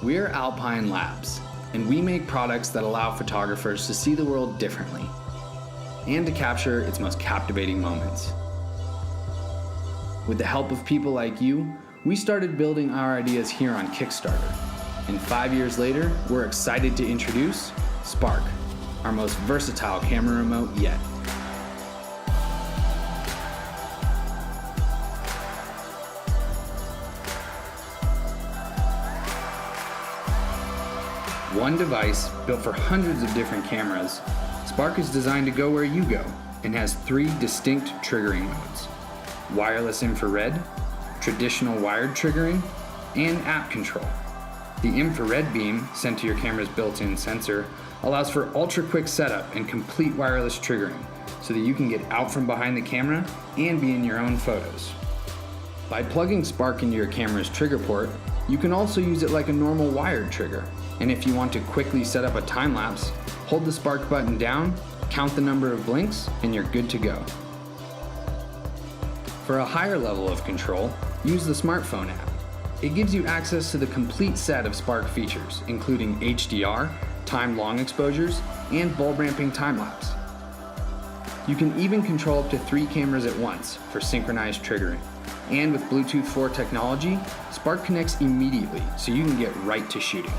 We're Alpine Labs, and we make products that allow photographers to see the world differently and to capture its most captivating moments. With the help of people like you, we started building our ideas here on Kickstarter. And 5 years later, we're excited to introduce Spark, our most versatile camera remote yet. One device built for hundreds of different cameras, Spark is designed to go where you go and has 3 distinct triggering modes: wireless infrared, traditional wired triggering, and app control. The infrared beam sent to your camera's built-in sensor allows for ultra-quick setup and complete wireless triggering so that you can get out from behind the camera and be in your own photos. By plugging Spark into your camera's trigger port, you can also use it like a normal wired trigger. And if you want to quickly set up a time-lapse, hold the Spark button down, count the number of blinks, and you're good to go. For a higher level of control, use the smartphone app. It gives you access to the complete set of Spark features, including HDR, timed long exposures, and bulb ramping time-lapse. You can even control up to 3 cameras at once for synchronized triggering. And with Bluetooth 4 technology, Spark connects immediately so you can get right to shooting.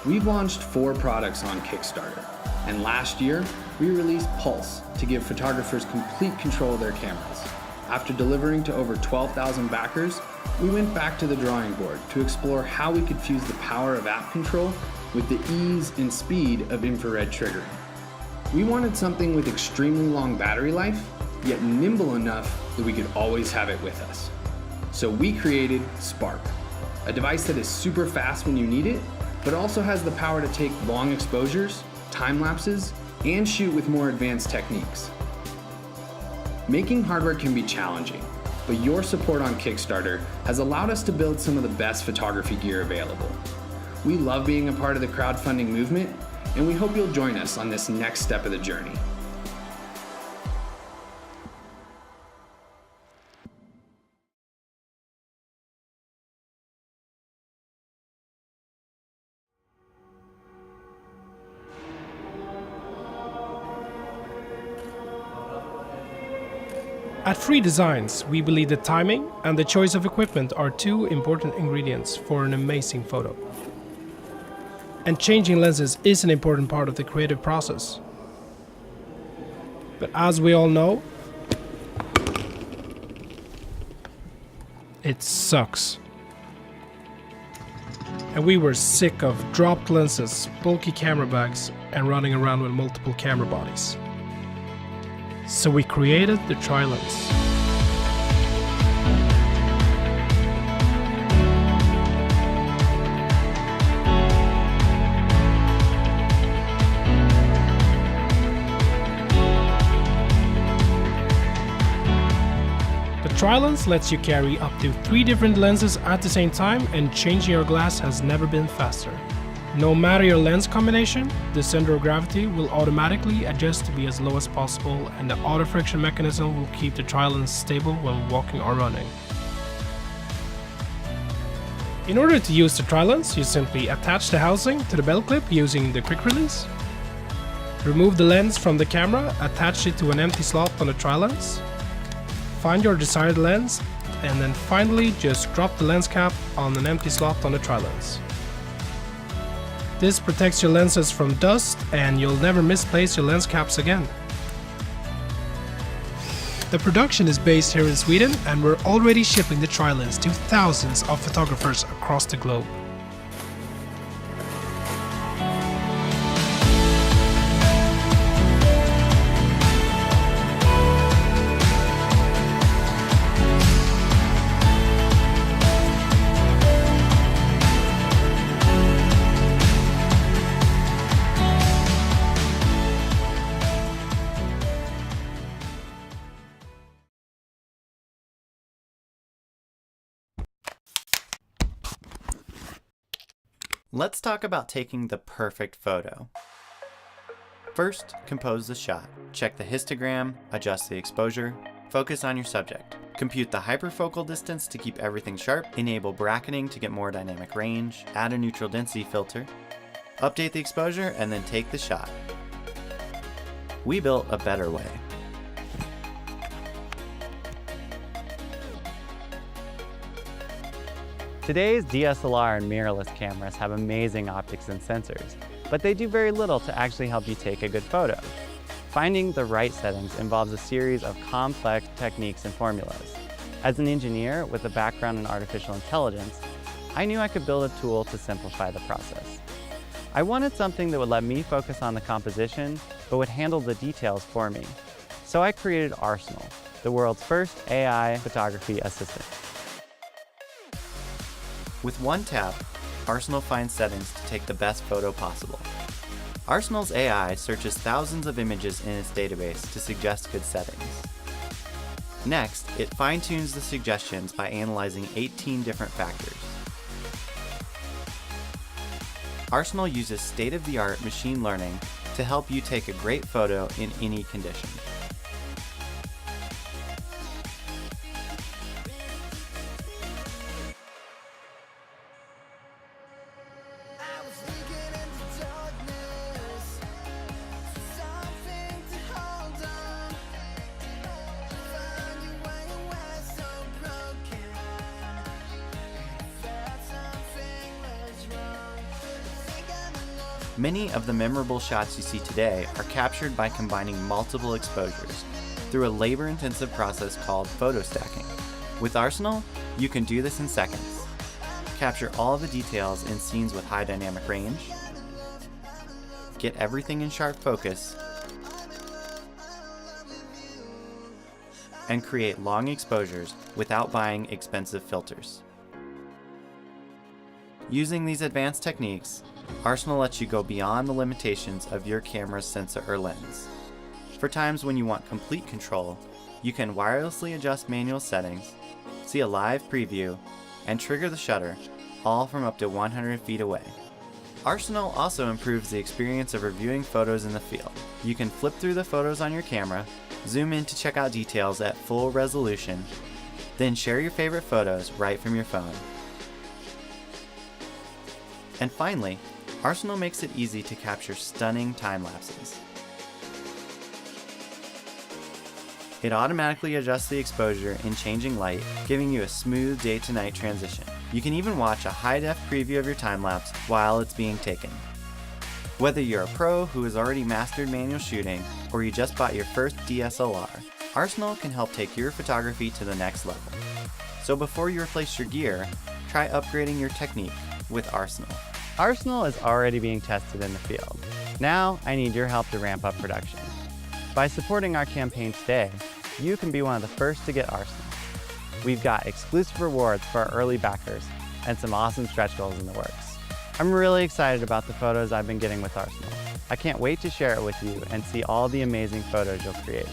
We've launched 4 products on Kickstarter, and last year we released Pulse to give photographers complete control of their cameras. After delivering to over 12,000 backers, we went back to the drawing board to explore how we could fuse the power of app control with the ease and speed of infrared triggering. We wanted something with extremely long battery life, yet nimble enough that we could always have it with us. So we created Spark, a device that is super fast when you need it, but also has the power to take long exposures, time lapses, and shoot with more advanced techniques. Making hardware can be challenging, but your support on Kickstarter has allowed us to build some of the best photography gear available. We love being a part of the crowdfunding movement, and we hope you'll join us on this next step of the journey. At Free Designs, we believe that timing and the choice of equipment are 2 important ingredients for an amazing photo. And changing lenses is an important part of the creative process. But as we all know, it sucks. And we were sick of dropped lenses, bulky camera bags, and running around with multiple camera bodies. So we created the Tri-Lens. The Tri-Lens lets you carry up to 3 different lenses at the same time, and changing your glass has never been faster. No matter your lens combination, the center of gravity will automatically adjust to be as low as possible, and the auto friction mechanism will keep the Tri-Lens stable when walking or running. In order to use the Tri-Lens, you simply attach the housing to the belt clip using the quick release. Remove the lens from the camera, attach it to an empty slot on the Tri-Lens. Find your desired lens, and then finally just drop the lens cap on an empty slot on the Tri-Lens. This protects your lenses from dust, and you'll never misplace your lens caps again. The production is based here in Sweden, and we're already shipping the Tri-Lens to thousands of photographers across the globe. Let's talk about taking the perfect photo. First, compose the shot. Check the histogram, adjust the exposure, Focus on your subject. Compute the hyperfocal distance to keep everything sharp, enable bracketing to get more dynamic range, add a neutral density filter, update the exposure, and then take the shot. We built a better way. Today's DSLR and mirrorless cameras have amazing optics and sensors, but they do very little to actually help you take a good photo. Finding the right settings involves a series of complex techniques and formulas. As an engineer with a background in artificial intelligence, I knew I could build a tool to simplify the process. I wanted something that would let me focus on the composition, but would handle the details for me. So I created Arsenal, the world's first AI photography assistant. With one tap, Arsenal finds settings to take the best photo possible. Arsenal's AI searches thousands of images in its database to suggest good settings. Next, it fine-tunes the suggestions by analyzing 18 different factors. Arsenal uses state-of-the-art machine learning to help you take a great photo in any condition. Many of the memorable shots you see today are captured by combining multiple exposures through a labor-intensive process called photo stacking. With Arsenal, you can do this in seconds. Capture all of the details in scenes with high dynamic range, get everything in sharp focus, and create long exposures without buying expensive filters. Using these advanced techniques, Arsenal lets you go beyond the limitations of your camera's sensor or lens. For times when you want complete control, you can wirelessly adjust manual settings, see a live preview, and trigger the shutter, all from up to 100 feet away. Arsenal also improves the experience of reviewing photos in the field. You can flip through the photos on your camera, zoom in to check out details at full resolution, then share your favorite photos right from your phone. And finally, Arsenal makes it easy to capture stunning time lapses. It automatically adjusts the exposure in changing light, giving you a smooth day to night transition. You can even watch a high-def preview of your time lapse while it's being taken. Whether you're a pro who has already mastered manual shooting or you just bought your first DSLR, Arsenal can help take your photography to the next level. So before you replace your gear, try upgrading your technique with Arsenal. Arsenal is already being tested in the field. Now, I need your help to ramp up production. By supporting our campaign today, you can be one of the first to get Arsenal. We've got exclusive rewards for our early backers and some awesome stretch goals in the works. I'm really excited about the photos I've been getting with Arsenal. I can't wait to share it with you and see all the amazing photos you'll create.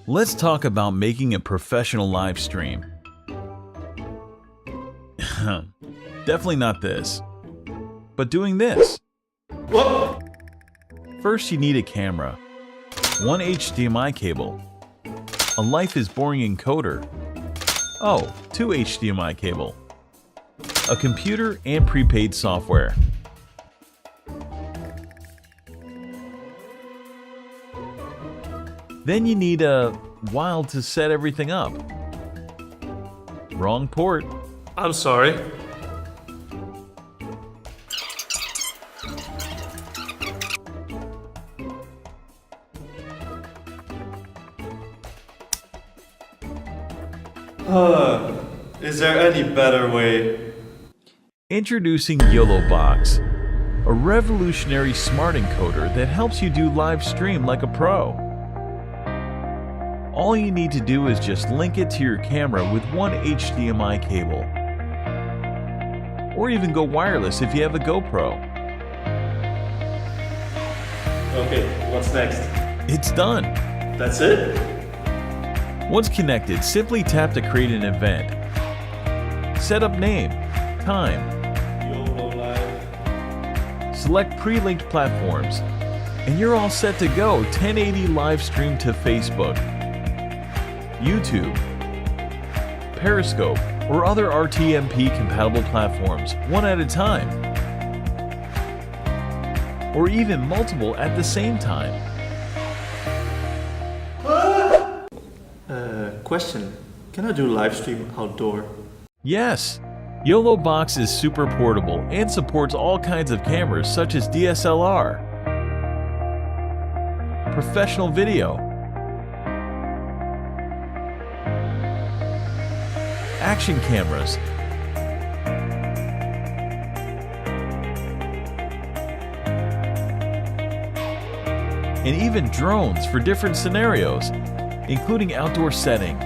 Let's talk about making a professional live stream. Definitely not this, but doing this. What? First, you need a camera, one HDMI cable, a Life is Boring encoder, oh, 2 HDMI cable, a computer and prepaid software. Then you need a while to set everything up. Wrong port. I'm sorry. Is there any better way? Introducing YOLObox, a revolutionary smart encoder that helps you do live stream like a pro. All you need to do is just link it to your camera with one HDMI cable. Or even go wireless if you have a GoPro. Okay, what's next? It's done. That's it? Once connected, simply tap to create an event. Set up name, time, YOLO Live. select pre-linked platforms, and you're all set to go. 1080 live stream to Facebook, YouTube, Periscope, or other RTMP compatible platforms, one at a time, or even multiple at the same time. Question. Can I do live stream outdoor? Yes, YOLO Box is super portable and supports all kinds of cameras such as DSLR, professional video, action cameras, and even drones for different scenarios, including outdoor setting.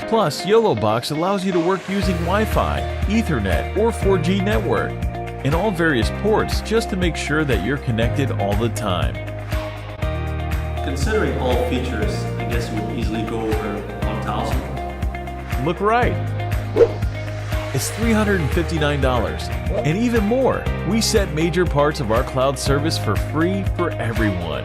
Plus, YOLO Box allows you to work using Wi-Fi, Ethernet, or 4G network, and all various ports just to make sure that you're connected all the time. Considering all features, I guess you would easily go over 1,000. Look right. It's $359, and even more. We set major parts of our cloud service for free for everyone.